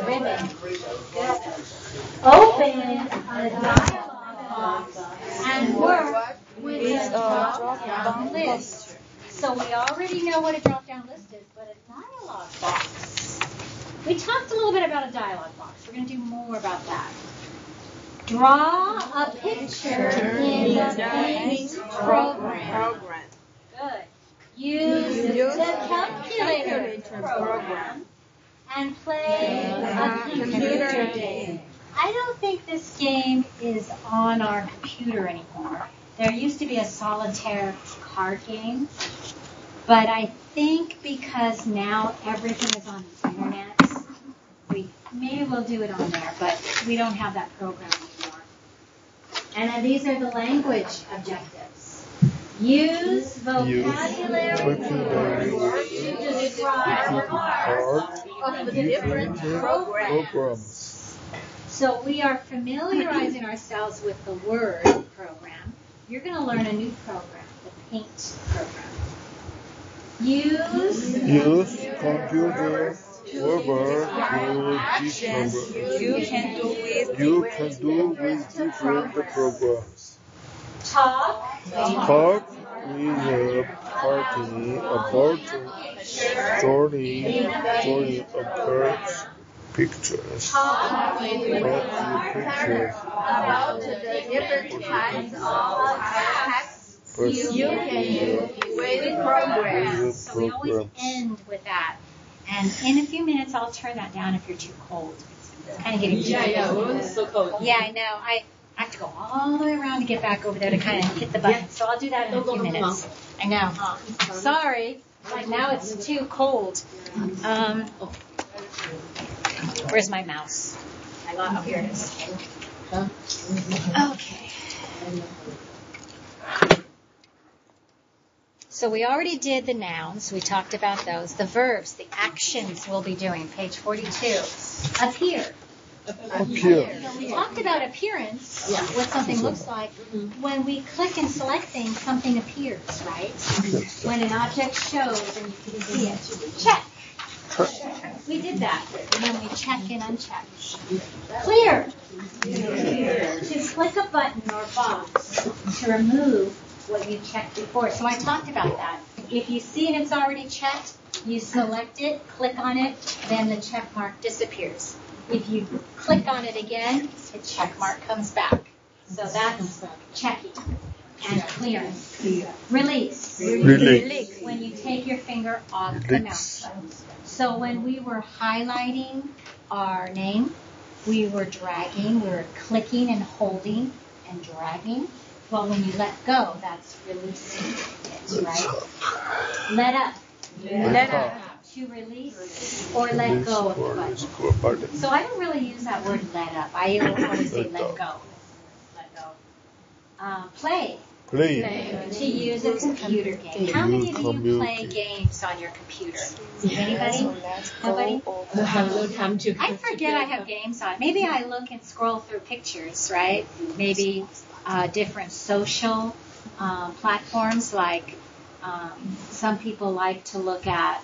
Ribbon. Good. Open a dialog box and work with a drop-down list. So we already know what a drop-down list is, but a dialog box. We talked a little bit about a dialog box. We're going to do more about that. Draw a picture in the Paint program. Good. Use the calculator program and play a computer game. I don't think this game is on our computer anymore. There used to be a solitaire card game, but I think because now everything is on the internet, maybe we'll do it on there, but we don't have that program anymore. And then these are the language objectives. Use vocabulary words to describe parts of the different programs. So we are familiarizing ourselves with the Word program. You're going to learn a new program, the Paint program. Use computer over actions you can do with different programs. Talk with a party about drawing apart pictures. Talk with pictures about the different kinds of tasks you can do with programs. So we always end with that. And in a few minutes, I'll turn that down if you're too cold. It's kind of getting too cold. It's so cold. Yeah, I know. I have to go all the way around to get back over there to kind of hit the button. So I'll do that in a few minutes. I know. Sorry. Like now it's too cold. Where's my mouse? Oh, here it is. Okay. So we already did the nouns. We talked about those. The verbs, the actions we'll be doing. Page 42. Appear. We talked about appearance, what something looks like. When we click and select things, something appears, right? When an object shows and you can see it. Check. We did that. And then we check and uncheck. Clear. To click a button or box to remove what you checked before. So I talked about that. If you see it's already checked, you select it, click on it, then the check mark disappears. If you click on it again, the check mark comes back. So that's checking and clearance. Release. When you take your finger off the mouse. So when we were highlighting our name, we were dragging, we were clicking and holding and dragging. Well, when you let go, that's releasing it, right? Let up. To release or let go of the button. So I don't really use that word let up. I always say let go. Let go. Play. To use a computer game. How many of you play games on your computer? Anybody? Nobody? I forget I have games on. Maybe I look and scroll through pictures, right? Maybe different social platforms, some people like to look at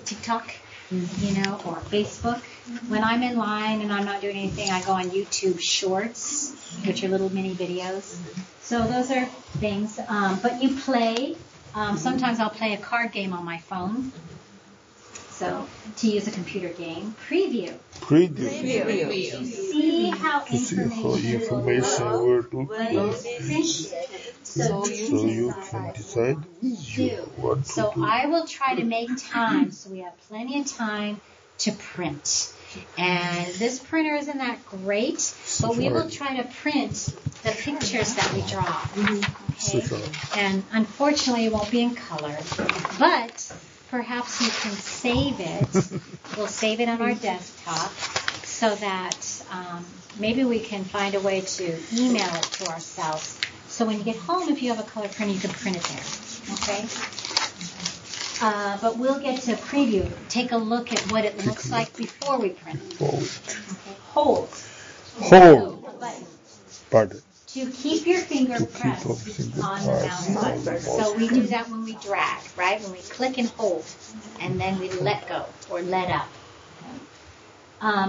TikTok, or Facebook. When I'm in line and I'm not doing anything, I go on YouTube Shorts, which are little mini videos. So those are things. But you play. Sometimes I'll play a card game on my phone. So to use a computer game. Preview. To see how information will look like. So you can decide what to do. So I will try to make time, so we have plenty of time to print. And this printer isn't that great, but we will try to print the pictures that we draw. Okay? And unfortunately, it won't be in color, but perhaps you can save it. We'll save it on our desktop so that maybe we can find a way to email it to ourselves. So when you get home, if you have a color printer, you can print it there. Okay? But we'll get to preview. Take a look at what it looks like before we print it. Okay. Hold. Button. To keep your finger pressed on the mouse button. So we do that when we drag, right? When we click and hold, and then we let go or let up.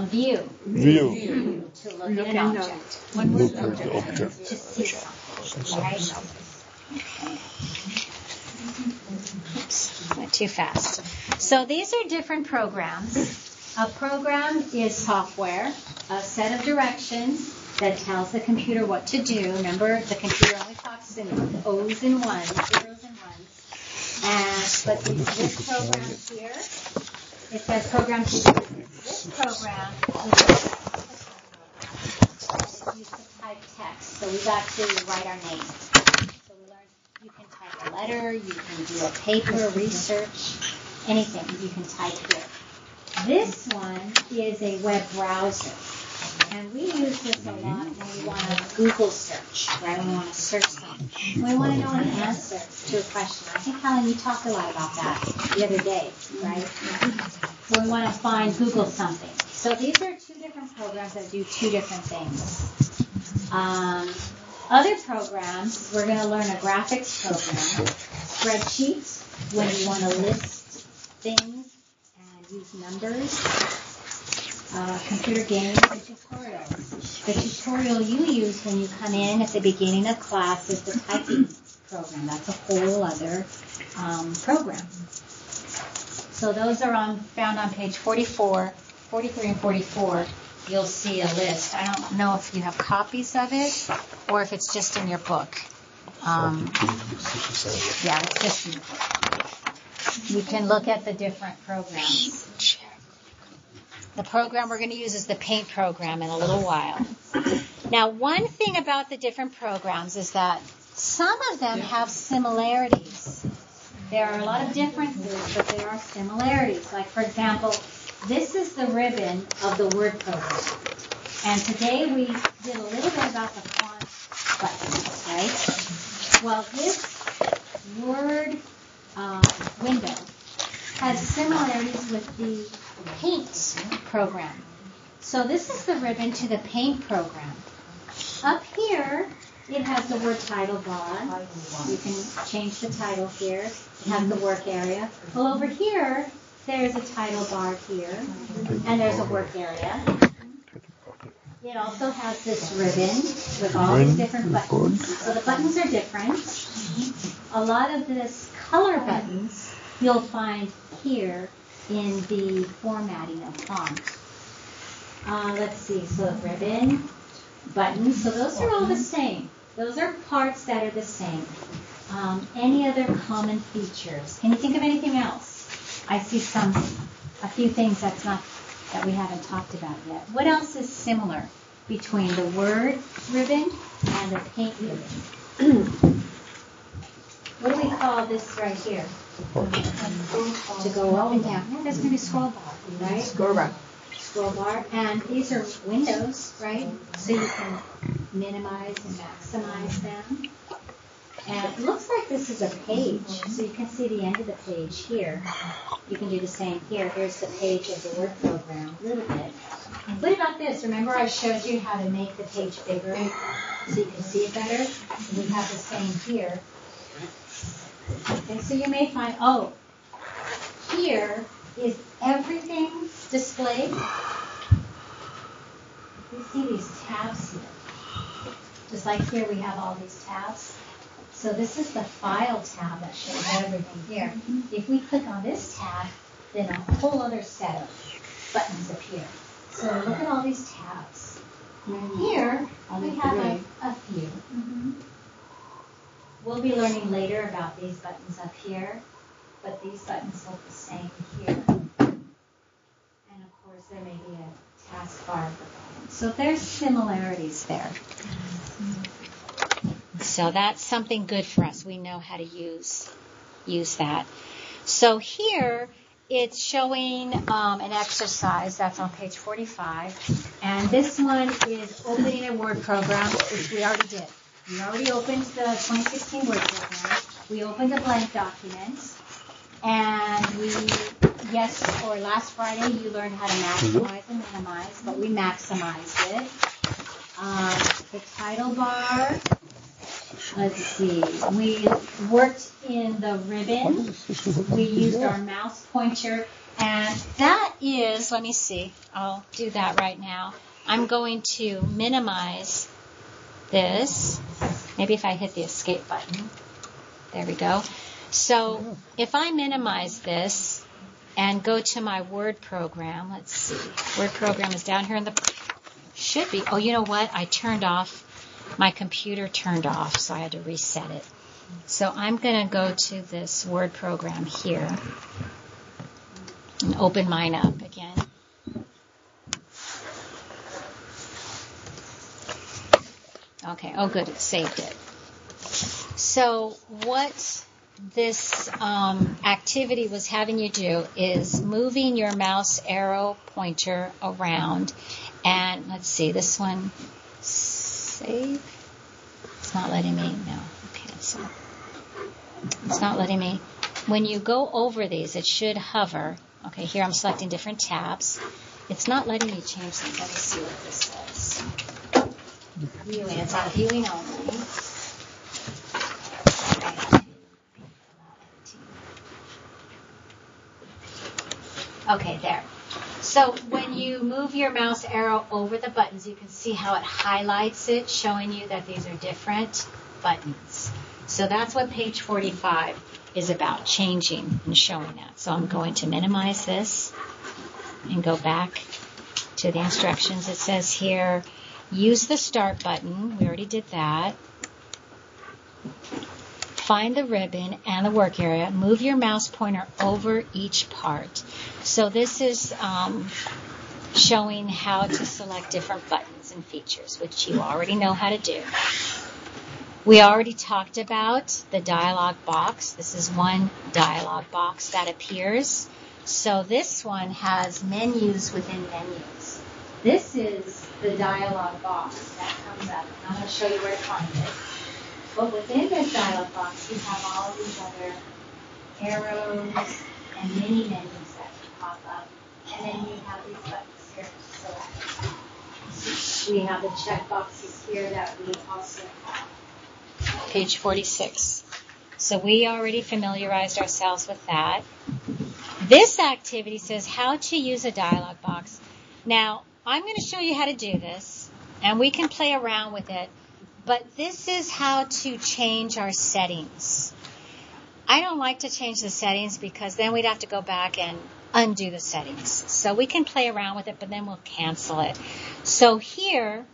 View. View. To look at an object. One word object. To see something. Right? Oops, went too fast. So these are different programs. A program is software, a set of directions that tells the computer what to do. Remember, the computer only talks in O's and ones, zeros and ones. But this program here, it says program to do this. This program is used to type text. So we've actually write our name. So we learned you can type a letter, you can do a paper, research, anything you can type here. This one is a web browser. And we use this a lot when we want to Google search, right? When we want to search something. We want to know an answer to a question. I think, Helen, you talked a lot about that the other day, right? So we want to find Google something. So these are two different programs that do two different things. Other programs, we're going to learn a graphics program, spreadsheets, when you want to list things and use numbers, computer games, and tutorials. The tutorial you use when you come in at the beginning of class is the typing program. That's a whole other program. So those are found on page 44, 43 and 44. You'll see a list. I don't know if you have copies of it or if it's just in your book. Yeah, it's just in your book. You can look at the different programs. The program we're going to use is the Paint program in a little while. Now, one thing about the different programs is that some of them have similarities. There are a lot of differences, but there are similarities. Like, for example, this is the ribbon of the Word program. And today we did a little bit about the font buttons, right? Well, this Word window has similarities with the Paint program. So this is the ribbon to the Paint program. Up here, it has the word title bar. You can change the title here. It has the work area. Well, over here, there's a title bar here, and there's a work area. It also has this ribbon with all these different buttons. So the buttons are different. A lot of this color buttons you'll find here in the formatting of font. Let's see, so ribbon, buttons, so those are all the same. Those are parts that are the same. Any other common features? Can you think of anything else? I see a few things that we haven't talked about yet. What else is similar between the Word ribbon and the Paint ribbon? What do we call this right here? To go up and down. Yeah, there's going to be a scroll bar, right? Scroll bar. And these are windows, right? So you can minimize and maximize them. And it looks like this is a page. So you can see the end of the page here. You can do the same here. Here's the page of the Word program a little bit. What about this? Remember I showed you how to make the page bigger so you can see it better? We have the same here. Okay, so you may find, here is everything displayed. You see these tabs here. Just like here we have all these tabs. So this is the File tab that shows everything here. If we click on this tab, then a whole other set of buttons appear. So look at all these tabs. And here we have a few. We'll be learning later about these buttons up here, but these buttons look the same here. And of course, there may be a taskbar at the bottom. So there's similarities there. So that's something good for us. We know how to use that. So here, it's showing an exercise that's on page 45. And this one is opening a Word program, which we already did. We already opened the 2016 Word program. We opened a blank document. And last Friday you learned how to maximize and minimize, but we maximized it. The title bar, let's see, we worked in the ribbon. We used our mouse pointer And that is, let me see, I'll do that right now. I'm going to minimize this. Maybe if I hit the escape button. There we go. So if I minimize this and go to my Word program, let's see. Word program is down here in the, should be. Oh, you know what? I turned off, my computer turned off, so I had to reset it. So I'm going to go to this Word program here and open mine up again. Okay, oh good, it saved it. So what this activity was having you do is moving your mouse arrow pointer around. And let's see, this one, save. It's not letting me, no, cancel. It's not letting me. When you go over these, it should hover. Okay, here I'm selecting different tabs. It's not letting me change things. Let me see what this says. Viewing, it's on viewing only. Okay, there. So when you move your mouse arrow over the buttons, you can see how it highlights it, showing you that these are different buttons. So that's what page 45 is about, changing and showing that. So I'm going to minimize this and go back to the instructions. It says here, use the start button. We already did that. Find the ribbon and the work area. Move your mouse pointer over each part. So this is showing how to select different buttons and features, which you already know how to do. We already talked about the dialog box. This is one dialog box that appears. So this one has menus within menus. This is the dialog box that comes up. I'm going to show you where to find it. But within this dialog box, you have all of these other arrows and mini menus that can pop up. And then you have these buttons here to select. We have the check boxes here that we also have. Page 46. So we already familiarized ourselves with that. This activity says how to use a dialog box. Now, I'm going to show you how to do this, and we can play around with it. But this is how to change our settings. I don't like to change the settings because then we'd have to go back and undo the settings. So we can play around with it, but then we'll cancel it. So here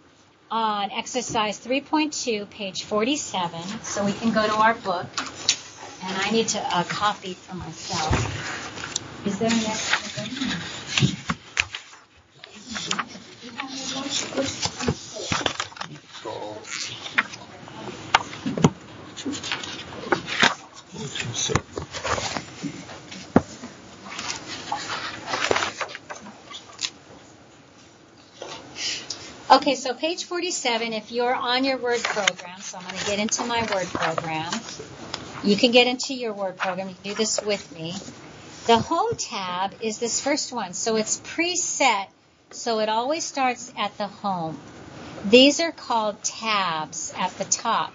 on exercise 3.2, page 47, so we can go to our book, and I need to copy for myself. Is there an extra book? Okay, so page 47, if you're on your Word program, so I'm going to get into my Word program. You can get into your Word program. You can do this with me. The Home tab is this first one, so it's preset, so it always starts at the Home. These are called tabs at the top.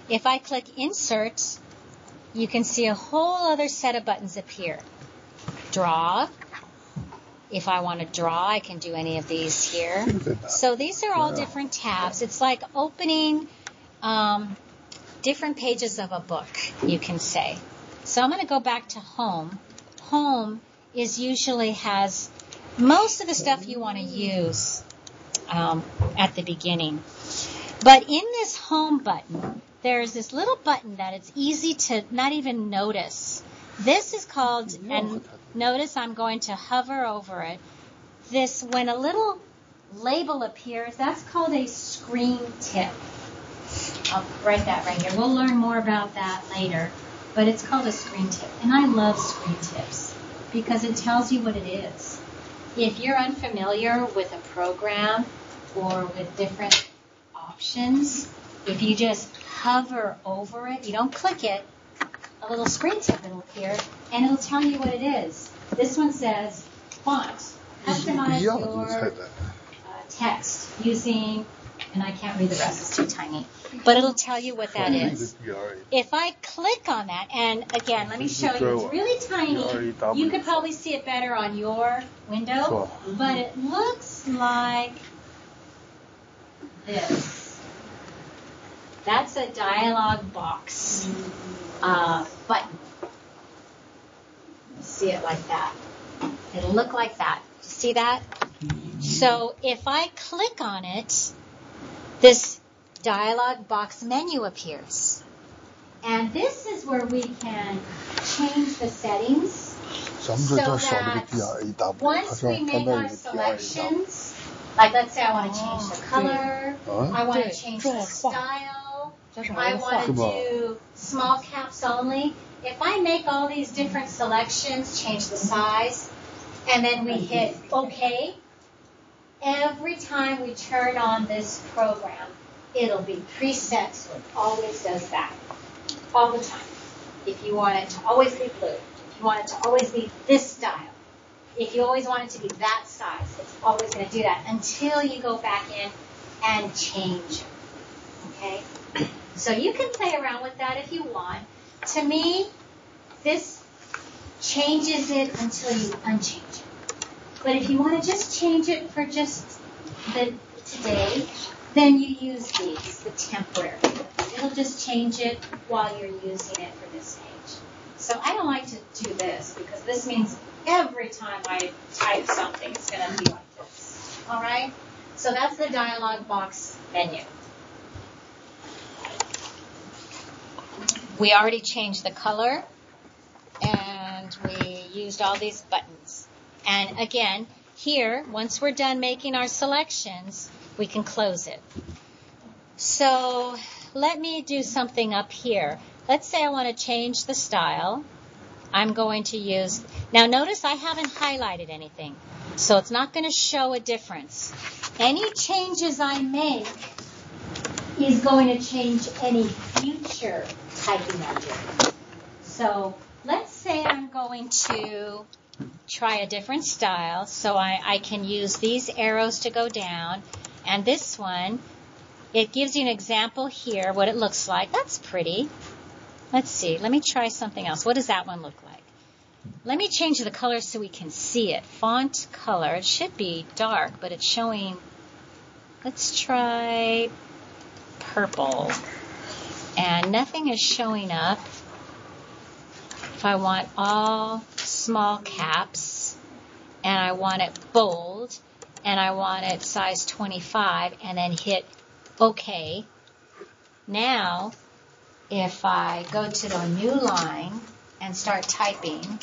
If I click Insert, you can see a whole other set of buttons appear. Draw. If I want to draw, I can do any of these here. So these are all different tabs. It's like opening different pages of a book, you can say. So I'm going to go back to Home. Home is usually has most of the stuff you want to use at the beginning. But in this Home button, there's this little button that it's easy to not even notice. This is called, and notice I'm going to hover over it. This, when a little label appears, that's called a screen tip. I'll write that right here. We'll learn more about that later, but it's called a screen tip. And I love screen tips because it tells you what it is. If you're unfamiliar with a program or with different options, if you just hover over it, you don't click it, a little screen tip will appear, and it'll tell you what it is. This one says font. Customize your text using And I can't read the rest, it's too tiny. But it'll tell you what that is. If I click on that, and again, let me show you, it's really tiny. You could probably see it better on your window, but it looks like this. That's a dialog box button. See it like that. It'll look like that. See that? So if I click on it, this dialog box menu appears. And this is where we can change the settings so that once we make our selections, like let's say I want to change the color, I want to change the style, I want to do small caps only. If I make all these different selections, change the size, and then we hit OK, every time we turn on this program, it'll be preset, so it always does that. All the time. If you want it to always be blue, if you want it to always be this style, if you always want it to be that size, it's always going to do that until you go back in and change it. Okay? So you can play around with that if you want. To me, this changes it until you unchange it. But if you want to just change it for just today, then you use these, the temporary. It'll just change it while you're using it for this page. So I don't like to do this because this means every time I type something, it's going to be like this. All right? So that's the dialog box menu. We already changed the color, and we used all these buttons. And again, here, once we're done making our selections, we can close it. So let me do something up here. Let's say I want to change the style. I'm going to use, now notice I haven't highlighted anything, so it's not going to show a difference. Any changes I make is going to change any future typing I do. So let's say I'm going to try a different style, so I can use these arrows to go down, and this one, it gives you an example here, what it looks like. That's pretty. Let's see. Let me try something else. What does that one look like? Let me change the color so we can see it. Font color. It should be dark, but it's showing. Let's try purple. And nothing is showing up. If I want all small caps, and I want it bold, and I want it size 25, and then hit OK. Now, if I go to the new line and start typing,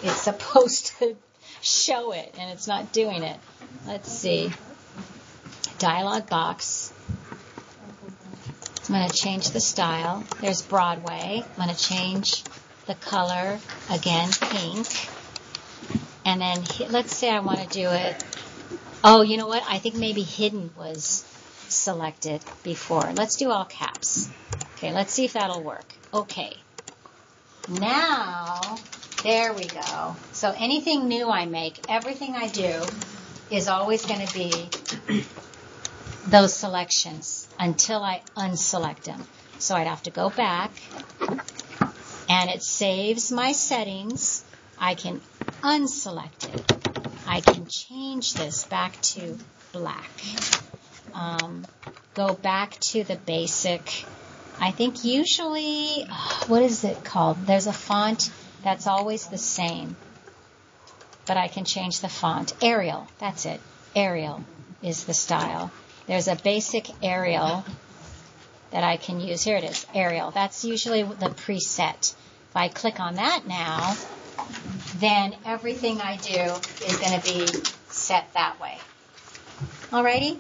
it's supposed to show it, and it's not doing it. Let's see. Dialog box. I'm going to change the style. There's Broadway. I'm going to change the color, again, pink. And then let's say I want to do it. Oh, you know what? I think maybe hidden was selected before. Let's do all caps. Okay, let's see if that'll work. Okay. Now, there we go. So anything new I make, everything I do is always going to be those selections until I unselect them. So I'd have to go back, and it saves my settings. I can unselect it. I can change this back to black. Go back to the basic. I think usually, what is it called? There's a font that's always the same, but I can change the font. Arial, that's it. Arial is the style. There's a basic Arial that I can use. Here it is, Arial. That's usually the preset. If I click on that now, then everything I do is going to be set that way. Alrighty?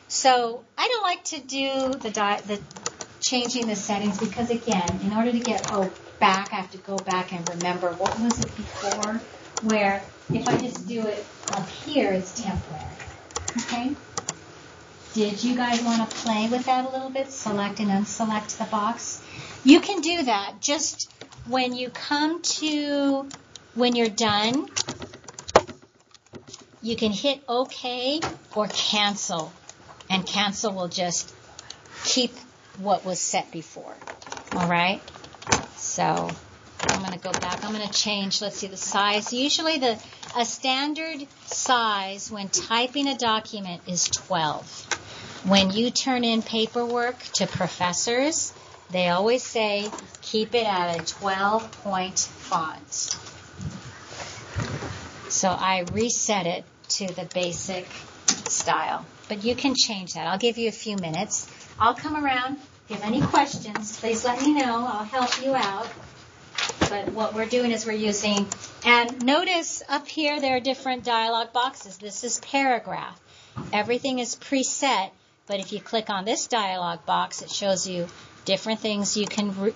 So I don't like to do the changing the settings because, again, in order to get back, I have to go back and remember what was it before, where if I just do it up here, it's temporary. Okay? Did you guys want to play with that a little bit? Select and unselect the box? You can do that just when you come to, when you're done, you can hit OK or cancel And cancel will just keep what was set before. All right? So I'm going to go back. I'm going to change, let's see, the size. Usually a standard size when typing a document is 12. When you turn in paperwork to professors, they always say keep it at a 12-point font. So I reset it to the basic style. But you can change that. I'll give you a few minutes. I'll come around. If you have any questions, please let me know. I'll help you out. But what we're doing is we're using, and notice up here there are different dialog boxes. This is paragraph. Everything is preset, but if you click on this dialog box, it shows you different things you can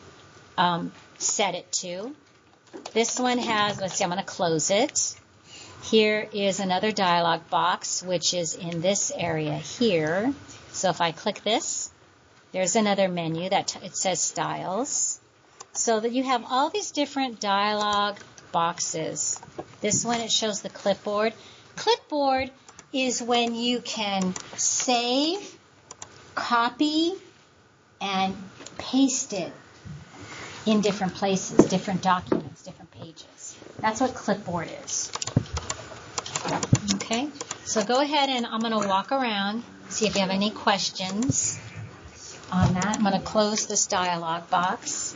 set it to. This one has, let's see, I'm going to close it. Here is another dialog box, which is in this area here. So if I click this, there's another menu that it says styles. So that you have all these different dialog boxes. This one, it shows the clipboard. Clipboard is when you can save, copy, and paste it in different places, different documents, different pages. That's what clipboard is. Okay, so go ahead and I'm going to walk around, see if you have any questions on that. I'm going to close this dialog box.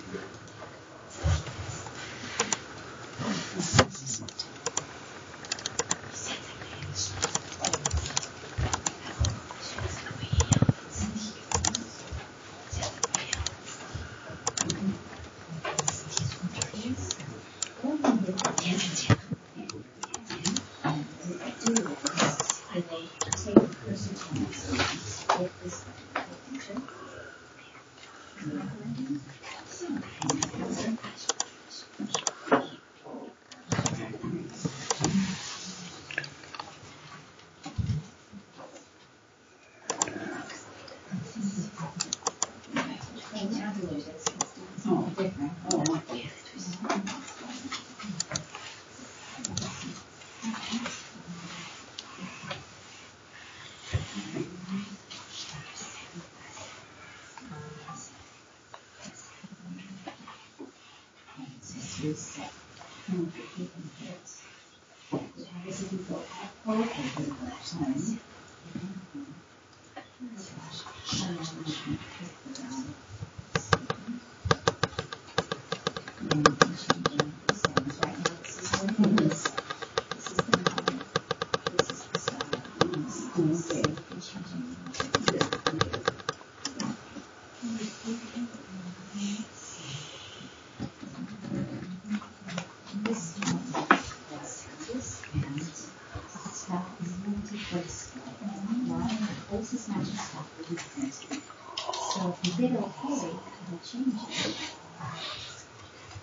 So if you did okay, it'll change it.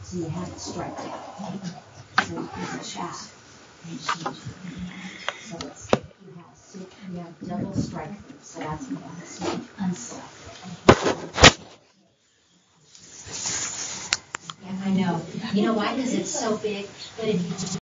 So you have it striped out. So you can go back and change it. So it's, you have double stripe through, so that's what it's unselect. Yeah, I know. You know why? Because it's so big, but if you just